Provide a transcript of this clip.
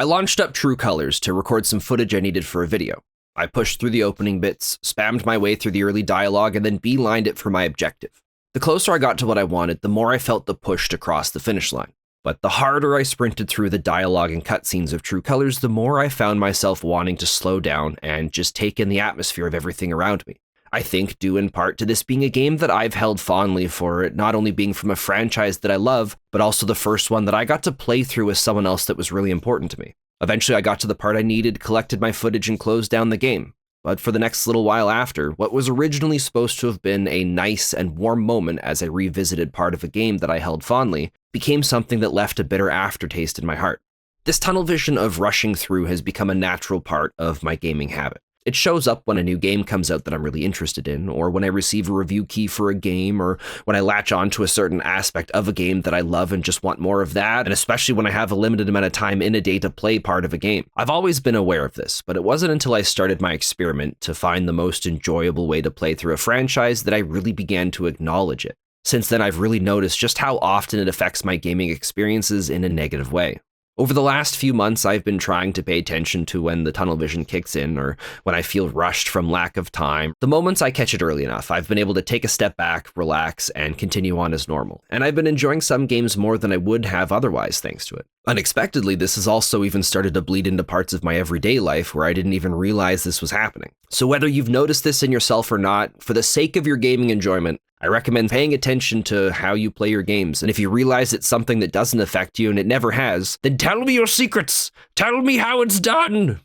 I launched up True Colors to record some footage I needed for a video. I pushed through the opening bits, spammed my way through the early dialogue, and then beelined it for my objective. The closer I got to what I wanted, the more I felt the push to cross the finish line. But the harder I sprinted through the dialogue and cutscenes of True Colors, the more I found myself wanting to slow down and just take in the atmosphere of everything around me. I think due in part to this being a game that I've held fondly for it not only being from a franchise that I love, but also the first one that I got to play through with someone else that was really important to me. Eventually I got to the part I needed, collected my footage, and closed down the game. But for the next little while after, what was originally supposed to have been a nice and warm moment as I revisited part of a game that I held fondly, became something that left a bitter aftertaste in my heart. This tunnel vision of rushing through has become a natural part of my gaming habit. It shows up when a new game comes out that I'm really interested in, or when I receive a review key for a game, or when I latch on to a certain aspect of a game that I love and just want more of that, and especially when I have a limited amount of time in a day to play part of a game. I've always been aware of this, but it wasn't until I started my experiment to find the most enjoyable way to play through a franchise that I really began to acknowledge it. Since then, I've really noticed just how often it affects my gaming experiences in a negative way. Over the last few months, I've been trying to pay attention to when the tunnel vision kicks in or when I feel rushed from lack of time. The moments I catch it early enough, I've been able to take a step back, relax, and continue on as normal. And I've been enjoying some games more than I would have otherwise thanks to it. Unexpectedly, this has also even started to bleed into parts of my everyday life where I didn't even realize this was happening. So whether you've noticed this in yourself or not, for the sake of your gaming enjoyment, I recommend paying attention to how you play your games, and if you realize it's something that doesn't affect you and it never has, then tell me your secrets! Tell me how it's done!